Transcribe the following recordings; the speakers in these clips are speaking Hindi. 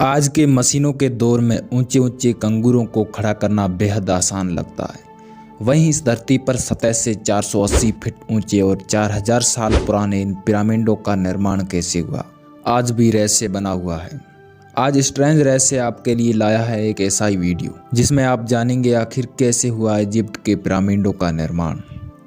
आज के मशीनों के दौर में ऊंचे ऊंचे कंगूरों को खड़ा करना बेहद आसान लगता है। वहीं इस धरती पर सतह से 480 फीट ऊंचे और 4000 साल पुराने इन पिरामिडों का निर्माण कैसे हुआ, आज भी रहस्य बना हुआ है। आज स्ट्रेंज रहस्य आपके लिए लाया है एक ऐसा ही वीडियो जिसमें आप जानेंगे आखिर कैसे हुआ इजिप्ट के पिरामिडों का निर्माण।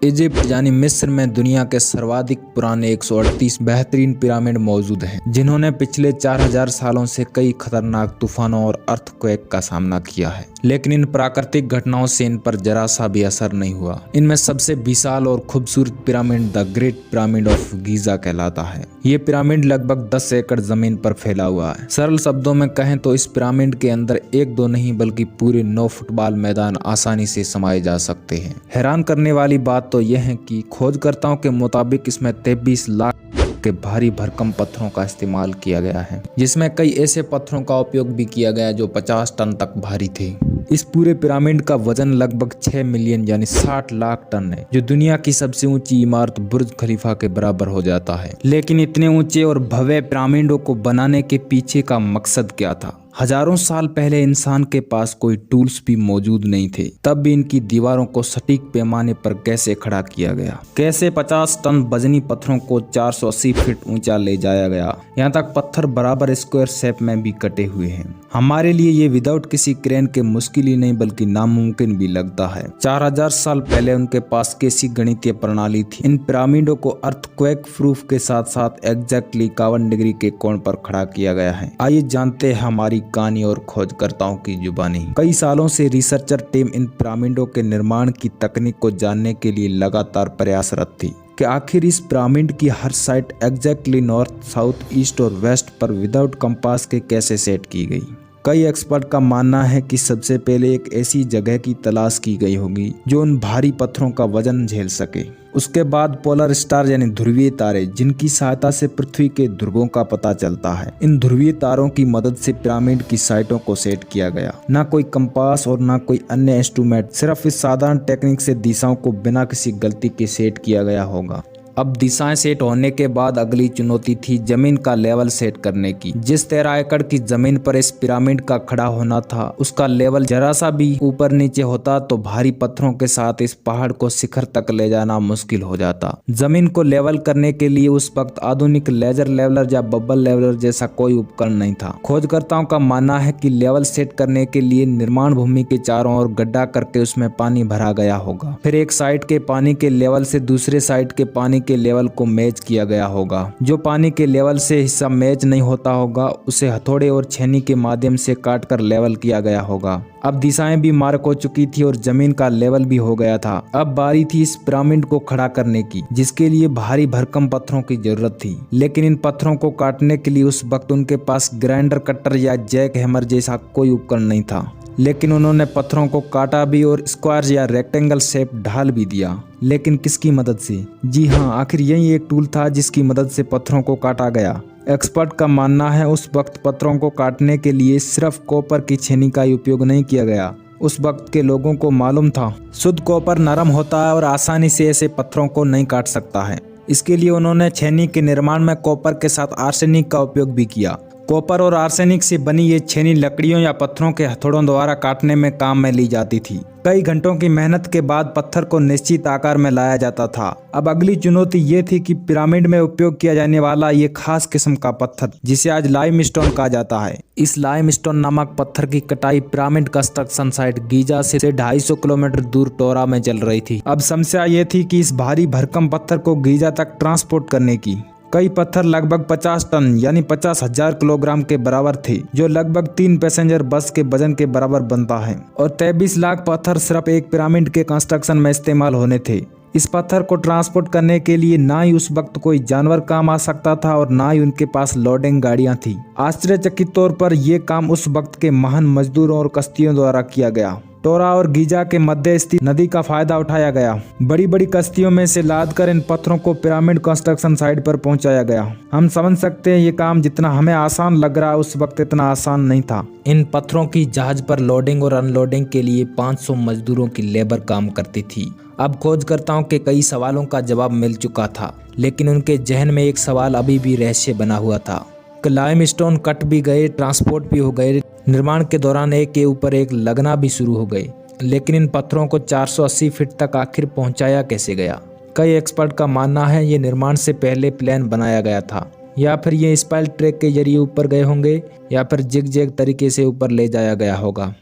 इजिप्ट यानी मिस्र में दुनिया के सर्वाधिक पुराने 138 बेहतरीन पिरामिड मौजूद हैं, जिन्होंने पिछले 4000 सालों से कई खतरनाक तूफानों और अर्थक्वेक का सामना किया है। लेकिन इन प्राकृतिक घटनाओं से इन पर जरा सा भी असर नहीं हुआ। इनमें सबसे विशाल और खूबसूरत pyramid the great pyramid of Giza कहलाता है। ये पिरामिड लगभग 10 एकड़ जमीन पर फैला हुआ है। सरल शब्दों में कहें तो इस पिरामिड के अंदर एक दो नहीं बल्कि पूरे 9 फुटबॉल मैदान आसानी से समाये जा सकते हैं। हैरान करने वाली बात तो यह है कि खोजकर्ताओं के मुताबिक इसमें 23 लाख के भारी भरकम पत्थरों का इस्तेमाल किया गया है, जिसमें कई ऐसे पत्थरों का उपयोग भी किया गया जो 50 टन तक भारी थे। इस पूरे पिरामिड का वजन लगभग 6 मिलियन यानी 60 लाख टन है, जो दुनिया की सबसे ऊंची इमारत बुर्ज खलीफा के बराबर हो जाता है। लेकिन इतने ऊंचे और भव्य पिरामिडों को बनाने के पीछे का मकसद क्या था? हजारों साल पहले इंसान के पास कोई टूल्स भी मौजूद नहीं थे, तब भी इनकी दीवारों को सटीक पैमाने पर कैसे खड़ा किया गया? कैसे 50 टन वजनी पत्थरों को 480 फीट ऊंचा ले जाया गया? यहाँ तक पत्थर बराबर स्क्वायर शेप में भी कटे हुए हैं। हमारे लिए ये विदाउट किसी क्रेन के मुश्किल ही नहीं बल्कि नामुमकिन भी लगता है। 4000 साल पहले उनके पास कैसी गणितीय प्रणाली थी? इन पिरामिडों को अर्थक्वेक प्रूफ के साथ साथ एग्जैक्टली 51 डिग्री के कोण पर खड़ा किया गया है। आइए जानते हैं हमारी कहानी और खोजकर्ताओं की जुबानी। कई सालों से रिसर्चर टीम इन पिरामिडों के निर्माण की तकनीक को जानने के लिए लगातार प्रयासरत थी कि आखिर इस पिरामिड की हर side exactly north, south, east और वेस्ट पर विदाउट कंपास के कैसे सेट की गई। कई एक्सपर्ट का मानना है कि सबसे पहले एक ऐसी जगह की तलाश की गई होगी जो उन भारी पत्थरों का वजन झेल सके। उसके बाद पोलर स्टार यानी ध्रुवीय तारे, जिनकी सहायता से पृथ्वी के ध्रुवों का पता चलता है। इन ध्रुवीय तारों की मदद से पिरामिड की साइटों को सेट किया गया। ना कोई कंपास और ना कोई अन्य इंस्ट्रूमेंट, सिर्फ इस साधारण टेक्निक से दिशाओं को बिना किसी गलती के सेट किया गया होगा। अब दिशाएं सेट होने के बाद अगली चुनौती थी जमीन का लेवल सेट करने की। जिस 13 एकड़ की जमीन पर इस पिरामिड का खड़ा होना था, उसका लेवल जरा सा भी ऊपर नीचे होता तो भारी पत्थरों के साथ इस पहाड़ को शिखर तक ले जाना मुश्किल हो जाता। जमीन को लेवल करने के लिए उस वक्त आधुनिक लेजर लेवलर या बबल लेवलर जैसा कोई उपकरण नहीं था। खोजकर्ताओं का मानना है कि लेवल सेट करने के लिए निर्माण भूमि के चारों ओर गड्ढा करके उसमें पानी भरा गया होगा। फिर एक साइड के पानी के लेवल से दूसरे साइड के पानी के लेवल को मैच किया गया होगा। जो पानी के लेवल से हिस्सा मैच नहीं होता होगा, उसे हथौड़े और छेनी के माध्यम से काटकर लेवल किया गया होगा। अब दिशाएं भी मार्क हो चुकी थी और जमीन का लेवल भी हो गया था। अब बारी थी इस पिरामिड को खड़ा करने की, जिसके लिए भारी भरकम पत्थरों की जरूरत थी। लेकिन इन पत्थरों को काटने के लिए उस वक्त उनके पास ग्राइंडर कटर या जैक हैमर जैसा कोई उपकरण नहीं था। लेकिन उन्होंने पत्थरों को काटा भी और स्क्वायर या रेक्टेंगल शेप ढाल भी दिया। लेकिन किसकी मदद से? जी हाँ, आखिर यही एक टूल था जिसकी मदद से पत्थरों को काटा गया। एक्सपर्ट का मानना है उस वक्त पत्थरों को काटने के लिए सिर्फ कॉपर की छेनी का ही उपयोग नहीं किया गया। उस वक्त के लोगों को मालूम था शुद्ध कॉपर नरम होता है और आसानी से ऐसे पत्थरों को नहीं काट सकता है। इसके लिए उन्होंने छेनी के निर्माण में कॉपर के साथ आर्सेनिक का उपयोग भी किया। कॉपर और आर्सेनिक से बनी ये छेनी लकड़ियों या पत्थरों के हथौड़ों द्वारा काटने में काम में ली जाती थी। कई घंटों की मेहनत के बाद पत्थर को निश्चित आकार में लाया जाता था। अब अगली चुनौती ये थी कि पिरामिड में उपयोग किया जाने वाला ये खास किस्म का पत्थर, जिसे आज लाइमस्टोन कहा जाता है। इस लाइमस्टोन नामक पत्थर की कटाई पिरामिड कंस्ट्रक्शन साइट गीजा से 250 किलोमीटर दूर टोरा में चल रही थी। अब समस्या ये थी कि इस भारी भरकम पत्थर को गीजा तक ट्रांसपोर्ट करने की। कई पत्थर लगभग 50 टन यानी 50,000 किलोग्राम के बराबर थे, जो लगभग 3 पैसेंजर बस के वजन के बराबर बनता है। और 23 लाख पत्थर सिर्फ एक पिरामिड के कंस्ट्रक्शन में इस्तेमाल होने थे। इस पत्थर को ट्रांसपोर्ट करने के लिए ना ही उस वक्त कोई जानवर काम आ सकता था और ना ही उनके पास लोडिंग गाड़ियां थी। आश्चर्यचकित तौर पर यह काम उस वक्त के महान मजदूरों और कश्तियों द्वारा किया गया। टोरा और गीजा के मध्य स्थित नदी का फायदा उठाया गया। बड़ी बड़ी कश्तियों में से लादकर इन पत्थरों को पिरामिड कंस्ट्रक्शन साइट पर पहुंचाया गया। हम समझ सकते हैं ये काम जितना हमें आसान लग रहा है उस वक्त इतना आसान नहीं था। इन पत्थरों की जहाज पर लोडिंग और अनलोडिंग के लिए 500 मजदूरों की लेबर काम करती थी। अब खोजकर्ताओं के कई सवालों का जवाब मिल चुका था, लेकिन उनके जहन में एक सवाल अभी भी रहस्य बना हुआ था। लाइमस्टोन कट भी गए, ट्रांसपोर्ट भी हो गए, निर्माण के दौरान एक के ऊपर एक लगना भी शुरू हो गए। लेकिन इन पत्थरों को 480 फीट तक आखिर पहुंचाया कैसे गया? कई एक्सपर्ट का मानना है ये निर्माण से पहले प्लान बनाया गया था, या फिर ये स्पाइल ट्रैक के जरिए ऊपर गए होंगे, या फिर जिग जैग तरीके से ऊपर ले जाया गया होगा।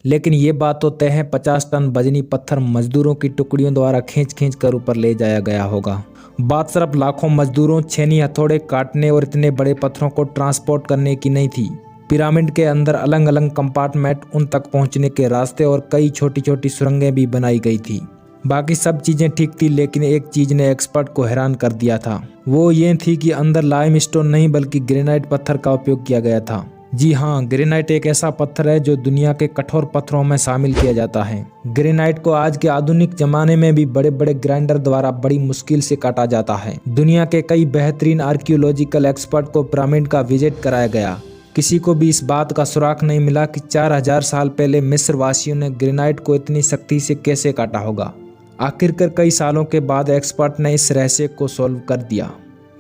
लेकिन ये बात तो तय है 50 टन वजनी पत्थर मजदूरों की टुकड़ियों द्वारा खींच खींच कर ऊपर ले जाया गया होगा। बात सिर्फ लाखों मजदूरों, छेनी हथौड़े काटने और इतने बड़े पत्थरों को ट्रांसपोर्ट करने की नहीं थी। पिरामिड के अंदर अलग अलग कंपार्टमेंट, उन तक पहुंचने के रास्ते और कई छोटी छोटी सुरंगें भी बनाई गई थी। बाकी सब चीजें ठीक थी, लेकिन एक चीज ने एक्सपर्ट को हैरान कर दिया था। वो ये थी कि अंदर लाइमस्टोन नहीं बल्कि ग्रेनाइट पत्थर का उपयोग किया गया था। जी हाँ, ग्रेनाइट एक ऐसा पत्थर है जो दुनिया के कठोर पत्थरों में शामिल किया जाता है। ग्रेनाइट को आज के आधुनिक जमाने में भी बड़े बड़े ग्राइंडर द्वारा बड़ी मुश्किल से काटा जाता है। दुनिया के कई बेहतरीन आर्कियोलॉजिकल एक्सपर्ट को पिरामिड का विजिट कराया गया। किसी को भी इस बात का सुराग नहीं मिला कि 4000 साल पहले मिस्र वासियों ने ग्रेनाइट को इतनी सख्ती से कैसे काटा होगा। आखिरकार कई सालों के बाद एक्सपर्ट ने इस रहस्य को सॉल्व कर दिया।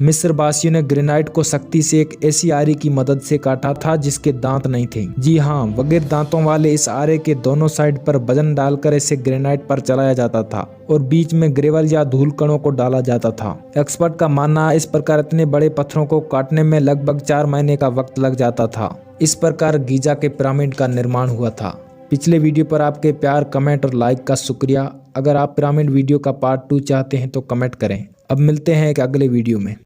मिस्र वासियों ने ग्रेनाइट को सख्ती से एक ऐसी आरी की मदद से काटा था जिसके दांत नहीं थे। जी हाँ, बगैर दांतों वाले इस आरे के दोनों साइड पर वजन डालकर इसे ग्रेनाइट पर चलाया जाता था और बीच में ग्रेवल या धूल कणों को डाला जाता था। एक्सपर्ट का मानना है इस प्रकार इतने बड़े पत्थरों को काटने में लगभग 4 महीने का वक्त लग जाता था। इस प्रकार गीजा के पिरामिड का निर्माण हुआ था। पिछले वीडियो पर आपके प्यार, कमेंट और लाइक का शुक्रिया। अगर आप पिरामिड वीडियो का पार्ट 2 चाहते हैं तो कमेंट करें। अब मिलते हैं एक अगले वीडियो में।